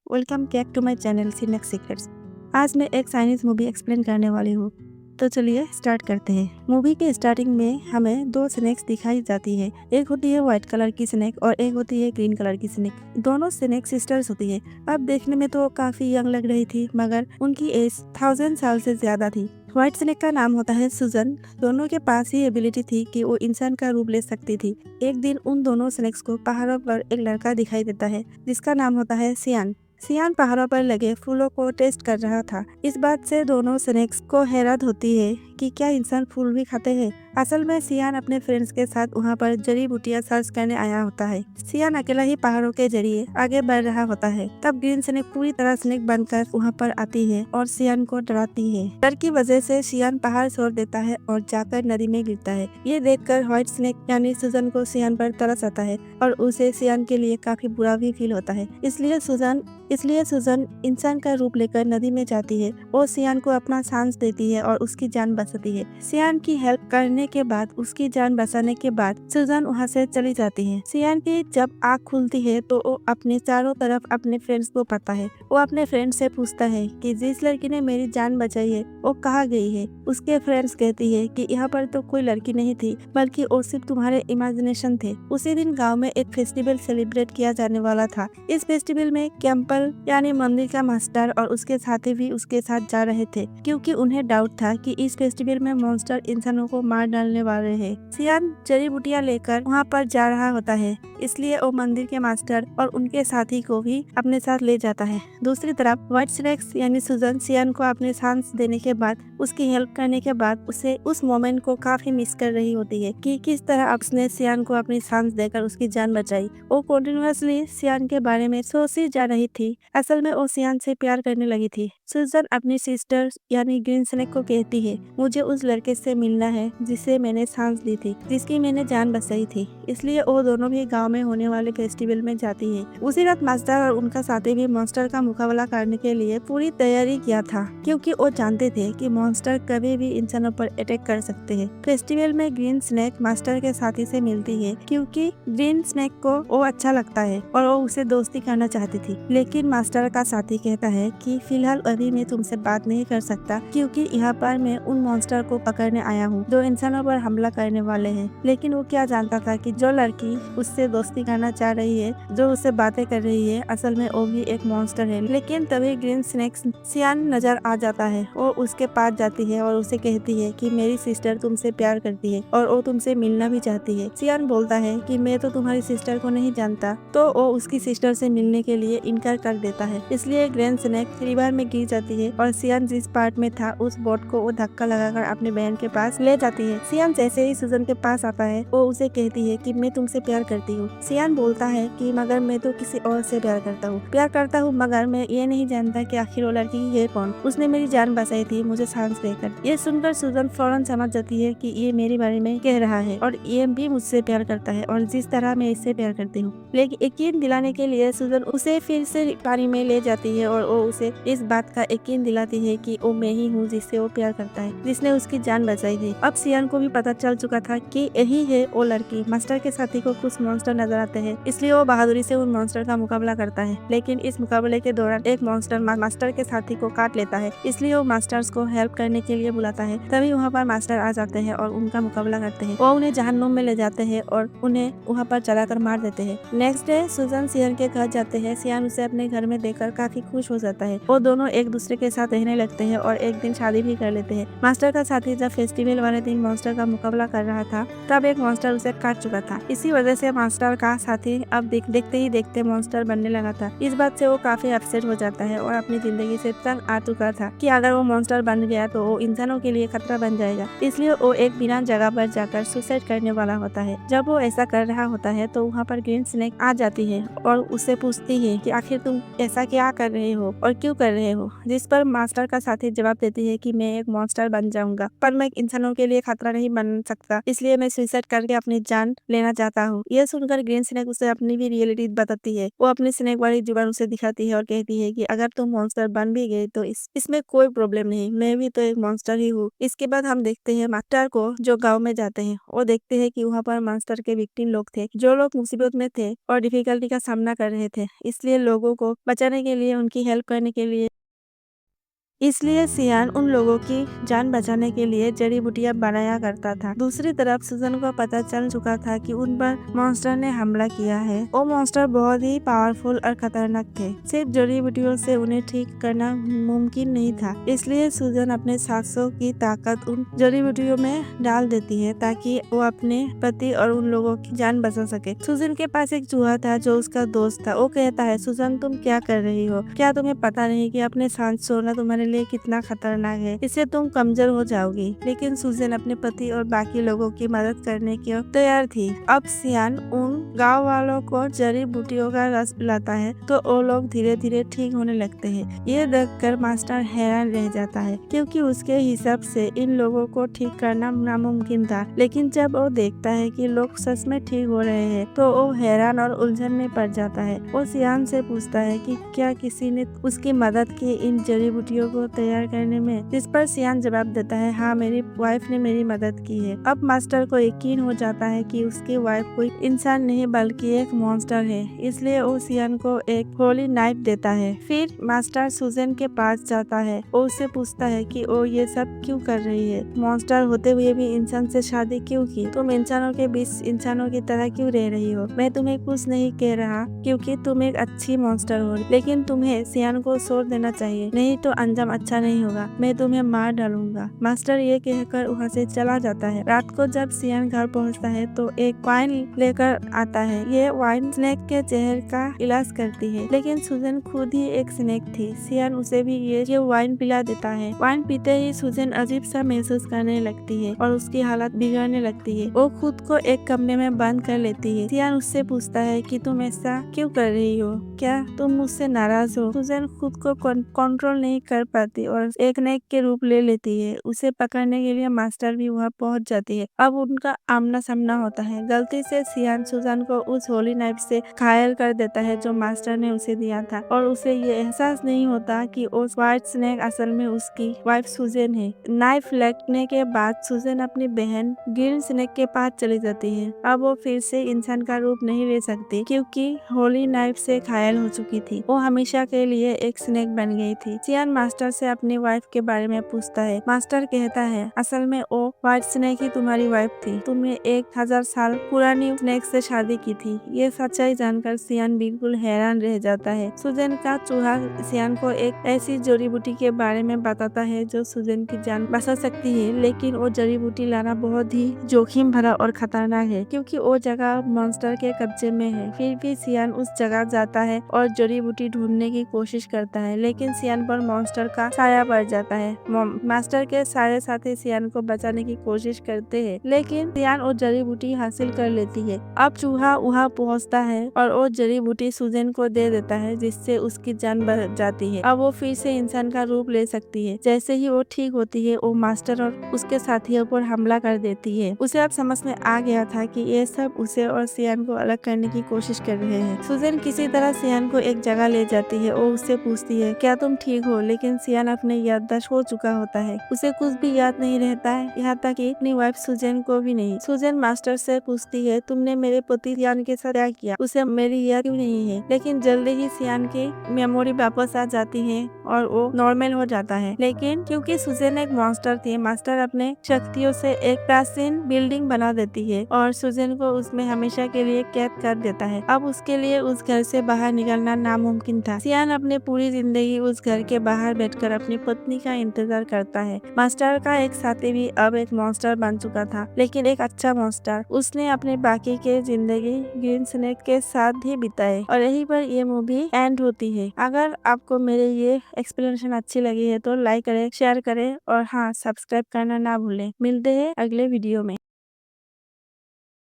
Welcome back to my channel Synex secrets. आज मैं एक चाइनीज मूवी एक्सप्लेन करने वाली हूँ। तो चलिए स्टार्ट करते हैं। मूवी के स्टार्टिंग में हमें दो स्नेक्स दिखाई जाती है। एक होती है व्हाइट कलर की स्नेक और एक होती है ग्रीन कलर की स्नेक। दोनों स्नेक सिस्टर्स होती है। अब देखने में तो काफी यंग लग रही थी, मगर उनकी एज 1000 साल से ज्यादा थी। व्हाइट स्नेक का नाम होता है सुजन। दोनों के पास ही एबिलिटी थी कि वो इंसान का रूप ले सकती थी। एक दिन उन दोनों स्नेक्स को पहाड़ों पर एक लड़का दिखाई देता है जिसका नाम होता है सियान। सियान पहाड़ों पर लगे फूलों को टेस्ट कर रहा था। इस बात से दोनों स्नेक्स को हैरत होती है कि क्या इंसान फूल भी खाते हैं। असल में सियान अपने फ्रेंड्स के साथ वहाँ पर जड़ी बूटियां सर्च करने आया होता है। सियान अकेला ही पहाड़ों के जरिए आगे बढ़ रहा होता है। तब ग्रीन स्नेक पूरी तरह स्नेक बनकर वहाँ पर आती है और सियान को डराती है। डर की वजह से सियान पहाड़ छोड़ देता है और जाकर नदी में गिरता है। ये देखकर व्हाइट स्नेक यानी सुजन को सियान पर तरस आता है और उसे सियान के लिए काफी बुरा भी फील होता है। इसलिए सुजन इंसान का रूप लेकर नदी में जाती है और सियान को अपना सांस देती है और उसकी जान बचाती है। सियान की हेल्प करने के बाद, उसकी जान बचाने के बाद सुजन वहाँ से चली जाती है। सियान की जब आँख खुलती है तो वो अपने चारों तरफ अपने फ्रेंड्स को पता है। वो अपने फ्रेंड से पूछता है कि जिस लड़की ने मेरी जान बचाई है वो कहाँ गई है। उसके फ्रेंड्स कहती है कि यहाँ पर तो कोई लड़की नहीं थी, बल्कि वो सिर्फ तुम्हारे इमेजिनेशन थे। उसी दिन गाँव में एक फेस्टिवल सेलिब्रेट किया जाने वाला था। इस फेस्टिवल में कैंपल यानी मंदिर का मास्टर और उसके साथी भी उसके साथ जा रहे थे, क्योंकि उन्हें डाउट था कि इस फेस्टिवल में मॉन्स्टर इंसानों को मार डालने वाले हैं। सियान जड़ी बूटियां लेकर वहां पर जा रहा होता है, इसलिए वो मंदिर के मास्टर और उनके साथी को भी अपने साथ ले जाता है। दूसरी तरफ व्हाइट स्नेक्स यानी सुजन सियान को अपने सांस देने के बाद, उसकी हेल्प करने के बाद उसे उस मोमेंट को काफी मिस कर रही होती है कि किस तरह उसने सियान को अपनी सांस देकर उसकी जान बचाई। वो कंटिन्यूअसली सियान के बारे में सोचती जा रही थी। असल में वो सियान से प्यार करने लगी थी। सुजन अपनी सिस्टर यानी ग्रीन स्नेक को कहती है, मुझे उस लड़के से मिलना है जिसे मैंने सांस ली थी, जिसकी मैंने जान बचाई थी। इसलिए वो दोनों भी गांव में होने वाले फेस्टिवल में जाती है। उसी रात मास्टर और उनका साथी भी मॉन्स्टर का मुकाबला करने के लिए पूरी तैयारी किया था, क्योंकि वो जानते थे कि मॉन्स्टर कभी भी इंसानों पर अटैक कर सकते हैं। फेस्टिवल में ग्रीन स्नेक मास्टर के साथी से मिलती है, क्योंकि ग्रीन स्नेक को वो अच्छा लगता है और वो उसे दोस्ती करना चाहती थी। लेकिन मास्टर का साथी कहता है कि फिलहाल अभी मैं तुमसे बात नहीं कर सकता, क्योंकि यहाँ पर मैं उन मॉन्स्टर को पकड़ने आया हूँ जो इंसानों पर हमला करने वाले हैं। लेकिन वो क्या जानता था कि जो लड़की उससे दोस्ती करना चाह रही है, जो उससे बातें कर रही है, असल में वो भी एक मॉन्स्टर है। लेकिन तभी ग्रीन स्नेक सियान नजर आ जाता है। वो उसके पास जाती है और उसे कहती है कि मेरी सिस्टर तुमसे प्यार करती है और वो तुमसे मिलना भी चाहती है। सियान बोलता है कि मैं तो तुम्हारी सिस्टर को नहीं जानता, तो वो उसकी सिस्टर से मिलने के लिए इनकार कर देता है। इसलिए ग्रैंड स्नेक रिवर में गिर जाती है और सियान जिस पार्ट में था उस बोट को वो धक्का लगाकर अपने बहन के पास ले जाती है। सियान जैसे ही सुजन के पास आता है, वो उसे कहती है कि मैं तुमसे प्यार करती हूँ। सियान बोलता है कि मगर मैं तो किसी और से प्यार करता हूँ, मगर मैं ये नहीं जानता कि आखिर वो लड़की है कौन। उसने मेरी जान बचाई थी मुझे सांस देकर। ये सुनकर सुजन फौरन समझ जाती है कि ये मेरे बारे में कह रहा है और ये भी मुझसे प्यार करता है और जिस तरह मैं इससे प्यार करती हूँ। लेकिन यकीन दिलाने के लिए सुजन उसे फिर से पानी में ले जाती है और वो उसे इस बात का यकीन दिलाती है कि वो मैं ही हूँ जिससे वो प्यार करता है, जिसने उसकी जान बचाई थी। अब सियान को भी पता चल चुका था कि यही है वो लड़की। मास्टर के साथी को कुछ मॉन्स्टर नजर आते हैं, इसलिए वो बहादुरी से उन मॉन्स्टर का मुकाबला करता है। लेकिन इस मुकाबले के दौरान एक मॉन्स्टर मास्टर के साथी को काट लेता है, इसलिए वो मास्टर्स को हेल्प करने के लिए बुलाता है। तभी वहाँ पर मास्टर आ जाते हैं और उनका मुकाबला करते हैं। वो उन्हें जहन्नुम में ले जाते हैं और उन्हें वहाँ पर चलाकर मार देते हैं। नेक्स्ट डे सुजन सियान के घर जाते हैं। सियान उसे अपने घर में देखकर काफी खुश हो जाता है। वो दोनों एक दूसरे के साथ रहने लगते हैं और एक दिन शादी भी कर लेते हैं। मास्टर का साथी जब फेस्टिवल वाले दिन मॉन्स्टर का मुकाबला कर रहा था, तब एक मॉन्स्टर उसे काट चुका था। इसी वजह से मास्टर का साथी अब देखते ही देखते मॉन्स्टर बनने लगा था। इस बात से वो काफी अपसेट हो जाता है और अपनी जिंदगी से तंग आ चुका था कि अगर वो मॉन्स्टर बन गया तो वो इंसानों के लिए खतरा बन जाएगा। इसलिए वो एक बिना जगह पर जाकर सुसाइड करने वाला होता है। जब वो ऐसा कर रहा होता है तो वहाँ पर ग्रीन स्नेक आ जाती है और उससे पूछती है कि आखिर तुम ऐसा क्या कर रहे हो और क्यों कर रहे हो। जिस पर मास्टर का साथी जवाब देती है कि मैं एक मॉन्स्टर बन जाऊंगा, पर मैं इंसानों के लिए खतरा खतरा नहीं बन सकता, इसलिए मैं सुसाइड करके अपनी जान लेना चाहता हूँ। यह सुनकर ग्रीन स्नेक उसे अपनी भी रियलिटी बताती है। वो अपनी स्नेक वाली जुबान उसे दिखाती है और कहती है कि अगर तुम मॉन्स्टर बन भी गए तो इसमें कोई प्रॉब्लम नहीं, मैं भी तो एक मॉन्स्टर ही हूँ। इसके बाद हम देखते हैं मास्टर को जो गाँव में जाते हैं। वो देखते हैं कि वहाँ पर मॉन्स्टर के विक्टिम लोग थे, जो लोग मुसीबत में थे और डिफिकल्टी का सामना कर रहे थे। इसलिए लोगों को बचाने के लिए, उनकी हेल्प करने के लिए इसलिए सियान उन लोगों की जान बचाने के लिए जड़ी बूटियां बनाया करता था। दूसरी तरफ सुजन को पता चल चुका था कि उन पर मॉन्स्टर ने हमला किया है। वो मॉन्स्टर बहुत ही पावरफुल और खतरनाक थे। सिर्फ जड़ी बूटियों से उन्हें ठीक करना मुमकिन नहीं था। इसलिए सुजन अपने सांसों की ताकत उन जड़ी बूटियों में डाल देती है ताकि वो अपने पति और उन लोगों की जान बचा सके। सुजन के पास एक चूहा था जो उसका दोस्त था। वो कहता है, सुजन तुम क्या कर रही हो? क्या तुम्हें पता नहीं कि अपने साथ सोना तुम्हारे लिए कितना खतरनाक है? इससे तुम कमजोर हो जाओगी। लेकिन सुजन अपने पति और बाकी लोगों की मदद करने की तैयार थी। अब सियान उन गांव वालों को जड़ी बूटियों का रस पिलाता है तो वो लोग धीरे धीरे ठीक होने लगते हैं। ये देखकर मास्टर हैरान रह जाता है क्योंकि उसके हिसाब से इन लोगों को ठीक करना नामुमकिन था। लेकिन जब वो देखता है कि लोग सच में ठीक हो रहे हैं तो वो हैरान और उलझन में पड़ जाता है। वो सियान से पूछता है कि क्या किसी ने उसकी मदद की इन जड़ी बूटियों को तैयार करने में? जिस पर सियान जवाब देता है, हाँ, मेरी वाइफ ने मेरी मदद की है। अब मास्टर को यकीन हो जाता है कि उसकी वाइफ कोई इंसान नहीं बल्कि एक मॉन्स्टर है। इसलिए वो सियान को एक होली नाइफ देता है। फिर मास्टर सुजन के पास जाता है। वो उससे पूछता है कि वो ये सब क्यों कर रही है? मॉन्स्टर होते हुए भी इंसान से शादी क्यों की? तुम इंसानों के बीच इंसानों की तरह क्यों रह रही हो? मैं तुम्हें कुछ नहीं कह रहा क्योंकि तुम एक अच्छी मॉन्स्टर हो, लेकिन तुम्हें सियान को छोड़ देना चाहिए, नहीं तो अंजाम अच्छा नहीं होगा। मैं तुम्हें मार डालूंगा। मास्टर ये कहकर वहाँ से चला जाता है। रात को जब सियान घर पहुँचता है तो एक वाइन लेकर आता है। ये वाइन स्नेक के जहर का इलाज करती है, लेकिन सुजन खुद ही एक स्नेक थी। सियान उसे भी ये वाइन पिला देता है। वाइन पीते ही सुजन अजीब सा महसूस करने लगती है और उसकी हालत बिगड़ने लगती है। वो खुद को एक कमरे में बंद कर लेती है। सियान उससे पूछता है कि तुम ऐसा क्यों कर रही हो? क्या तुम मुझसे नाराज हो? सुजन खुद को कंट्रोल नहीं कर पाती और एक नेक के रूप ले लेती है। उसे पकड़ने के लिए मास्टर भी वहाँ पहुँच जाती है। अब उनका आमना सामना होता है। गलती से सियान सुजन को उस होली नाइफ से घायल कर देता है जो मास्टर ने उसे दिया था और उसे ये एहसास नहीं होता कि उस व्हाइट स्नेक असल में उसकी वाइफ सुजन है। नाइफ लगने के बाद सुजन अपनी बहन ग्रीन स्नेक के पास चली जाती है। अब वो फिर से इंसान का रूप नहीं ले सकती क्योंकि होली नाइफ से घायल हो चुकी थी। वो हमेशा के लिए एक स्नेक बन गई थी। सियान मास्टर से अपनी वाइफ के बारे में पूछता है। मास्टर कहता है, असल में वो व्हाइट स्नेक ही तुम्हारी वाइफ थी। तुमने 1000 साल पुरानी स्नेक से शादी की थी। ये सच्चाई जानकर सियान बिल्कुल हैरान रह जाता है। सुजन का चूहा सियान को एक ऐसी जड़ी बूटी के बारे में बताता है जो सुजन की जान बचा सकती है, लेकिन वो जड़ी बूटी लाना बहुत ही जोखिम भरा और खतरनाक है क्योंकि वो जगह मॉन्स्टर के कब्जे में है। फिर भी सियान उस जगह जाता है और जड़ी बूटी ढूंढने की कोशिश करता है, लेकिन सियान पर मॉन्स्टर का साया पड़ जाता है। मास्टर के सारे साथी सियान को बचाने की कोशिश करते हैं, लेकिन सियान वो जड़ी बूटी हासिल कर लेती है। अब चूहा वहाँ पहुँचता है और वो जड़ी बूटी सुजन को दे देता है, जिससे उसकी जान बच जाती है। अब वो फिर से इंसान का रूप ले सकती है। जैसे ही वो ठीक होती है, वो मास्टर और उसके साथियों पर हमला कर देती है। उसे अब समझ में आ गया था कि ये सब उसे और सियान को अलग करने की कोशिश कर रहे हैं। सुजन किसी तरह सियान को एक जगह ले जाती है और उससे पूछती है, क्या तुम ठीक हो? लेकिन सियान अपने याददाश्त खो चुका होता है। उसे कुछ भी याद नहीं रहता है, यहाँ तक कि अपनी वाइफ सुजन को भी नहीं। सुजन मास्टर से पूछती है, तुमने मेरे पति सियान के साथ क्या किया? उसे मेरी याद क्यों नहीं है? लेकिन जल्दी ही सियान की मेमोरी वापस आ जाती है और वो नॉर्मल हो जाता है। लेकिन क्योंकि सुजन एक मॉन्स्टर थी, मास्टर अपने शक्तियों से एक प्राचीन बिल्डिंग बना देती है और सुजन को उसमें हमेशा के लिए कैद कर देता है। अब उसके लिए उस घर से बाहर निकलना नामुमकिन था। सियान अपने पूरी जिंदगी उस घर के बाहर बैठकर अपनी पत्नी का इंतजार करता है। मास्टर का एक साथी भी अब एक मॉन्स्टर बन चुका था, लेकिन एक अच्छा मॉन्स्टर। उसने अपने बाकी के जिंदगी ग्रीन स्नेक के साथ ही बिताए और यहीं पर ये मूवी एंड होती है। अगर आपको मेरे ये एक्सप्लेनेशन अच्छी लगी है तो लाइक करें, शेयर करें और हाँ, सब्सक्राइब करना ना भूलें। मिलते हैं अगले वीडियो में।